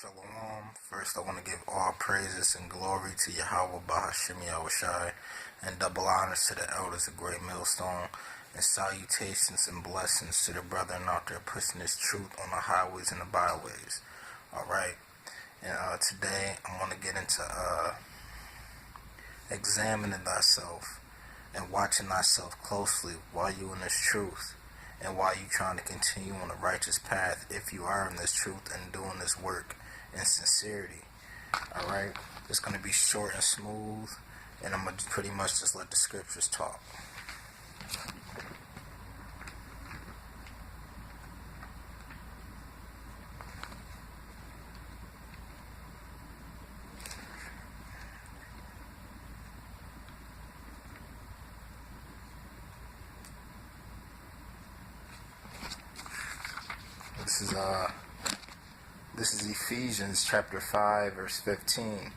Shalom. First, I want to give all praises and glory to Yahweh Bahashim Yahushai, and double honors to the elders of Great Millstone, and salutations and blessings to the brethren out there pushing this truth on the highways and the byways. Alright, and today I'm going to get into examining thyself and watching thyself closely while you in this truth, and while you trying to continue on the righteous path, if you are in this truth and doing this work in sincerity. Alright, it's going to be short and smooth, and I'm going to pretty much just let the scriptures talk. This is Ephesians chapter 5 verse 15.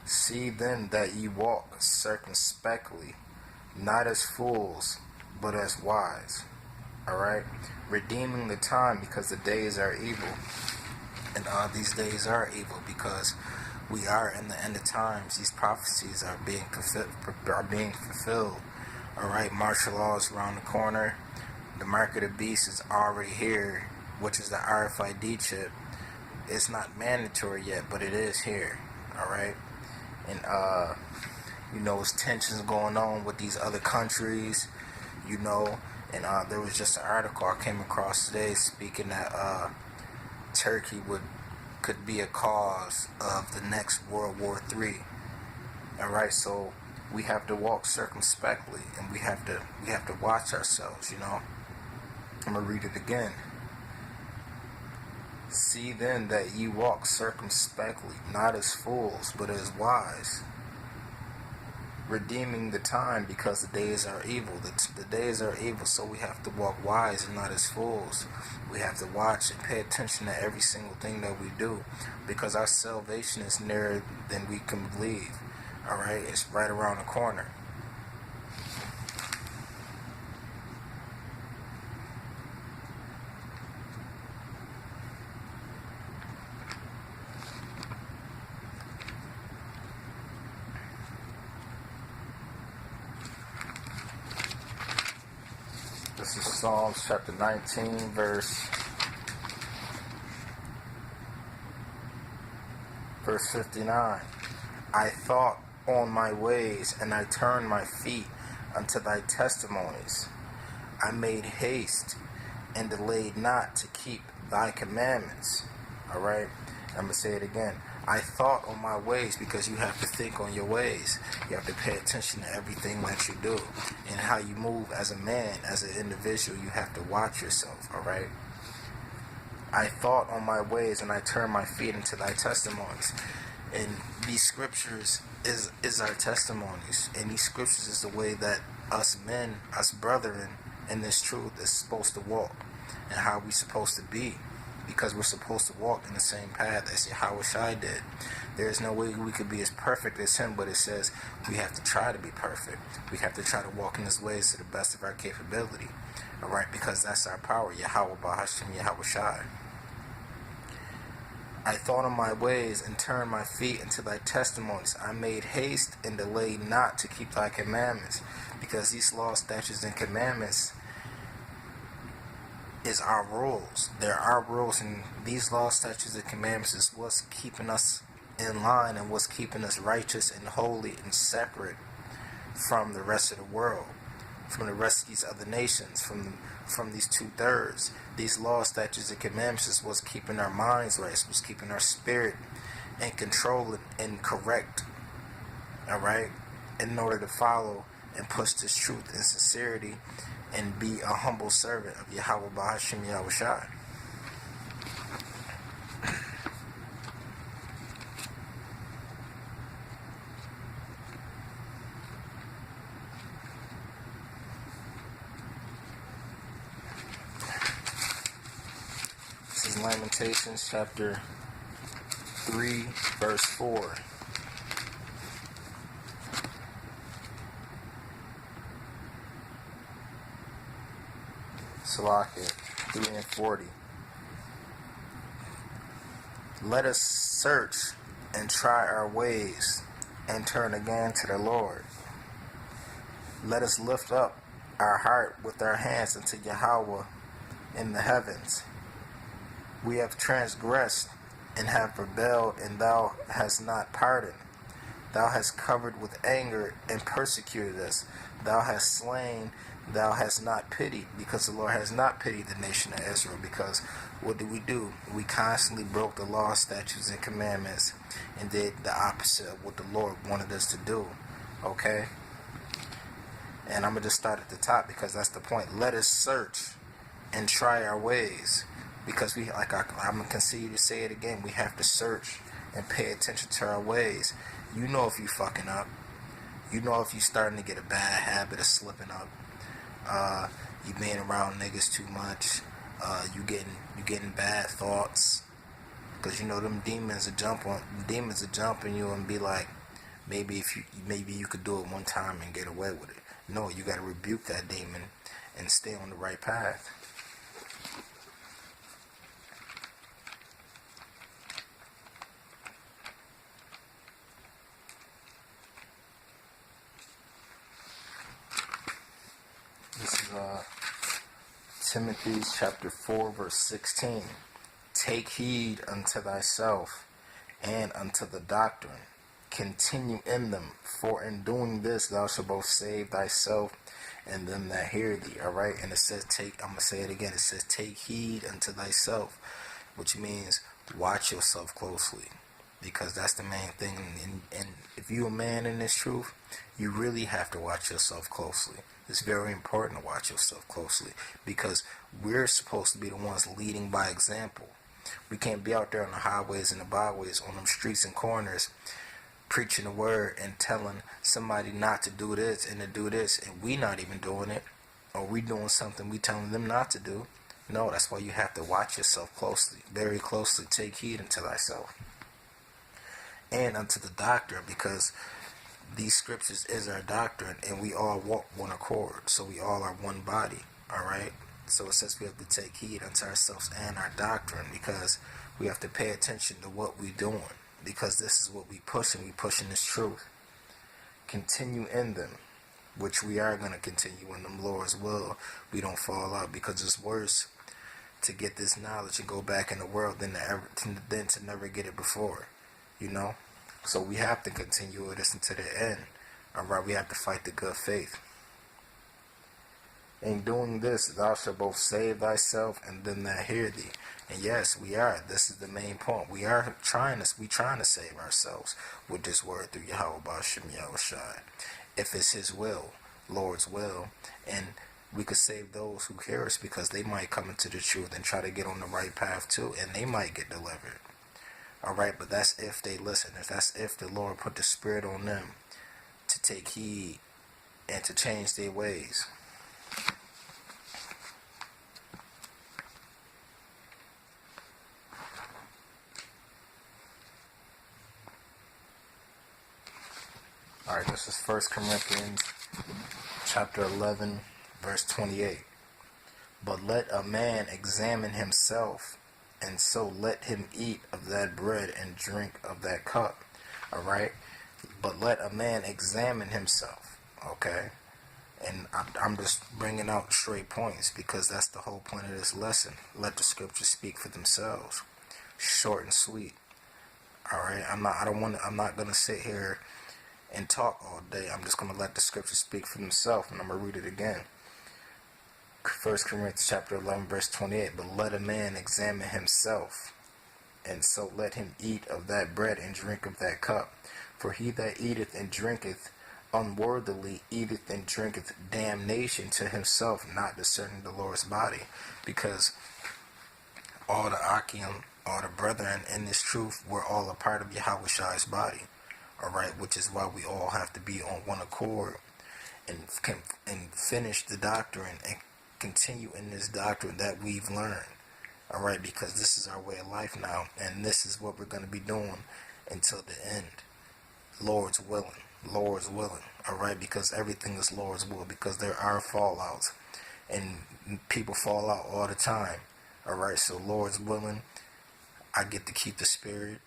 See then that ye walk circumspectly, not as fools, but as wise. Alright? Redeeming the time, because the days are evil. And these days are evil because we are in the end of times. These prophecies are being fulfilled. Alright, martial law is around the corner. The mark of the beast is already here, which is the RFID chip. It's not mandatory yet, but it is here. Alright? And there's tensions going on with these other countries, and there was just an article I came across today speaking that Turkey could be a cause of the next World War III. Alright, so we have to walk circumspectly, and we have to watch ourselves, I'm gonna read it again. See then that ye walk circumspectly, not as fools, but as wise, redeeming the time, because the days are evil. The days are evil, so we have to walk wise and not as fools. We have to watch and pay attention to every single thing that we do, because our salvation is nearer than we can believe. Alright, it's right around the corner. This is Psalms chapter 19, verse 59. I thought on my ways, and I turned my feet unto thy testimonies. I made haste and delayed not to keep thy commandments. Alright, I'm going to say it again. I thought on my ways, because you have to think on your ways. You have to pay attention to everything that you do and how you move as a man, as an individual. You have to watch yourself, alright? I thought on my ways, and I turned my feet into thy testimonies. And these scriptures is our testimonies. And these scriptures is the way that us men, us brethren, in this truth is supposed to walk, and how we supposed to be. Because we're supposed to walk in the same path as Yahushua did. There's no way we could be as perfect as him, but it says we have to try to be perfect. We have to try to walk in his ways to the best of our capability. Alright, because that's our power. Yahweh Bahashim Yahushua. I thought on my ways and turned my feet into thy testimonies. I made haste and delayed not to keep thy commandments. Because these laws, statutes, and commandments is our rules. There are rules, and these laws, statutes, and commandments is what's keeping us in line and what's keeping us righteous and holy and separate from the rest of the world, from the rest of these other nations, from these 2/3. These laws, statutes, and commandments is what's keeping our minds right, it's what's keeping our spirit in control and correct. Alright? In order to follow and push this truth in sincerity and be a humble servant of Yahweh Bahashim Yahushai. This is Lamentations chapter 3, verse 4. Salakia 3 and 40. Let us search and try our ways and turn again to the Lord. Let us lift up our heart with our hands unto Yahweh in the heavens. We have transgressed and have rebelled, and thou hast not pardoned. Thou hast covered with anger and persecuted us. Thou hast slain, thou hast not pitied, because the Lord has not pitied the nation of Israel. Because what do? We constantly broke the law, statutes, and commandments and did the opposite of what the Lord wanted us to do. Okay? And I'm going to just start at the top because that's the point. Let us search and try our ways. Because I'm going to continue to say it again. We have to search and pay attention to our ways. You know if you fucking up. You know if you starting to get a bad habit of slipping up. You being around niggas too much. You getting bad thoughts. Because you know them demons will jump on you and be like, maybe you could do it one time and get away with it. No, you got to rebuke that demon and stay on the right path. This is Timothy chapter 4 verse 16. Take heed unto thyself and unto the doctrine. Continue in them, for in doing this thou shalt both save thyself and them that hear thee. Alright? And it says I'm going to say it again. It says take heed unto thyself, which means watch yourself closely. Because that's the main thing. And if you're a man in this truth, you really have to watch yourself closely. It's very important to watch yourself closely. Because we're supposed to be the ones leading by example. We can't be out there on the highways and the byways, on them streets and corners, preaching the word and telling somebody not to do this and to do this, and we not even doing it. Or we doing something we telling them not to do. No, that's why you have to watch yourself closely. Very closely. Take heed unto thyself. And unto the doctrine, because these scriptures is our doctrine, and we all walk one accord, so we all are one body. Alright? So it says we have to take heed unto ourselves and our doctrine, because we have to pay attention to what we're doing, because this is what we pushing this truth. Continue in them, which we are going to continue in them, Lord's will. We don't fall out, because it's worse to get this knowledge and go back in the world than to never get it before. You know? So we have to continue with this until the end. Alright, we have to fight the good faith. In doing this, thou shalt both save thyself and them that hear thee. And yes, we are. This is the main point. We trying to save ourselves with this word through Yahweh B'Shem Yahushai. If it's His will, Lord's will, and we could save those who hear us, because they might come into the truth and try to get on the right path too, and they might get delivered. Alright, but that's if they listen. That's if the Lord put the Spirit on them to take heed and to change their ways. Alright, this is 1 Corinthians chapter 11, verse 28. But let a man examine himself, and so let him eat of that bread and drink of that cup. Alright? But let a man examine himself. Okay? And I'm just bringing out straight points, because that's the whole point of this lesson. Let the scriptures speak for themselves. Short and sweet. Alright? I'm not going to sit here and talk all day. I'm just going to let the scriptures speak for themselves, and I'm going to read it again. 1 Corinthians chapter 11 verse 28. But let a man examine himself, and so let him eat of that bread and drink of that cup. For he that eateth and drinketh unworthily eateth and drinketh damnation to himself, not discerning the Lord's body. Because all the Akim, all the brethren in this truth, we're all a part of Yahushai's body. Alright, which is why we all have to be on one accord and finish the doctrine and continue in this doctrine that we've learned. Alright, because this is our way of life now, and this is what we're going to be doing until the end. Lord's willing. Lord's willing. Alright, because everything is Lord's will, because there are fallouts, and people fall out all the time. Alright, so Lord's willing, I get to keep the spirit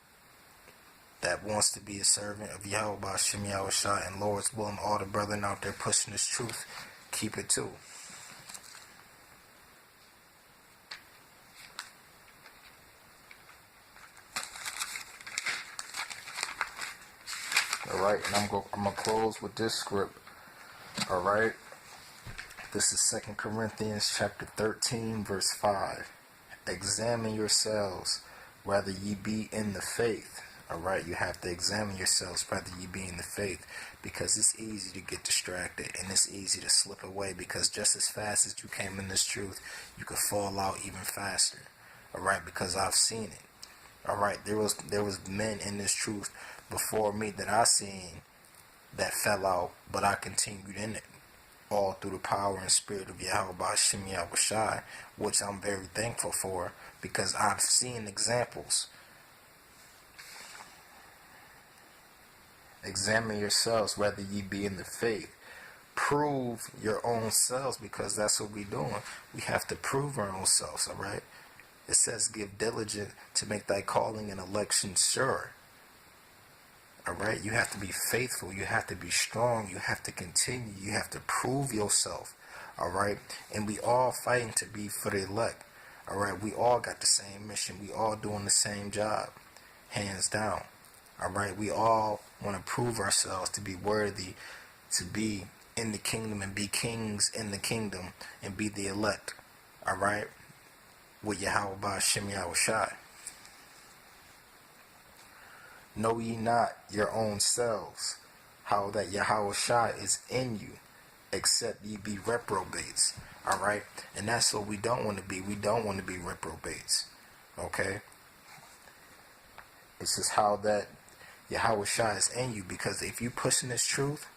that wants to be a servant of Yahweh Ba'Shem Yahushua, and Lord's willing, all the brethren out there pushing this truth, keep it too. Alright, and I'm gonna close with this script. Alright. This is 2 Corinthians chapter 13, verse 5. Examine yourselves, whether ye be in the faith. Alright, you have to examine yourselves, whether ye be in the faith, because it's easy to get distracted, and it's easy to slip away, because just as fast as you came in this truth, you could fall out even faster. Alright, because I've seen it. Alright, there was men in this truth before me that I seen that fell out, but I continued in it, all through the power and spirit of Yahweh Ba'Shem Yahushua, which I'm very thankful for, because I've seen examples. Examine yourselves, whether ye be in the faith. Prove your own selves, because that's what we're doing. We have to prove our own selves, alright? It says, give diligence to make thy calling and election sure. Alright, you have to be faithful, you have to be strong, you have to continue, you have to prove yourself. Alright, and we all fighting to be for the elect. Alright, we all got the same mission, we all doing the same job, hands down. Alright, we all want to prove ourselves to be worthy to be in the kingdom and be kings in the kingdom and be the elect. Alright, with Yahweh Ba'Shem Yahushua. Know ye not your own selves, how that Yahushua is in you, except ye be reprobates. Alright? And that's what we don't want to be. We don't want to be reprobates. Okay? It's just how that Yahushua is in you, because if you pushing this truth,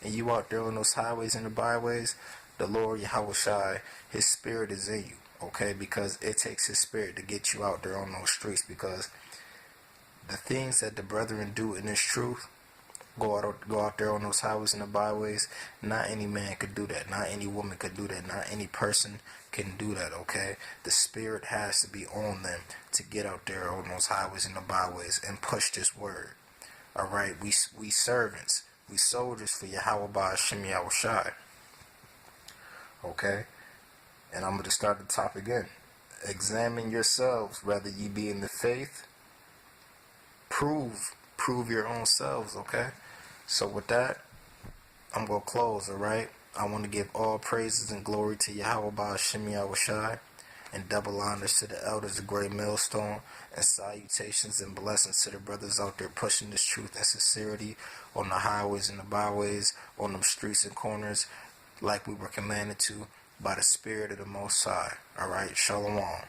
and you out there on those highways and the byways, the Lord Yahushua, His Spirit is in you. Okay? Because it takes His Spirit to get you out there on those streets, because the things that the brethren do in this truth, go out there on those highways and the byways, not any man could do that. Not any woman could do that. Not any person can do that, okay? The Spirit has to be on them to get out there on those highways and the byways and push this word. Alright, we servants, we soldiers for Yahweh Ba'Shem Yahushua. Okay? And I'm going to start the top again. Examine yourselves, whether ye be in the faith. Prove your own selves, okay? So with that, I'm going to close, alright? I want to give all praises and glory to Yahweh Ba'Shem Yahushua, and double honors to the elders of Great Millstone, and salutations and blessings to the brothers out there pushing this truth and sincerity on the highways and the byways, on them streets and corners, like we were commanded to by the Spirit of the Most High. Alright, Shalom.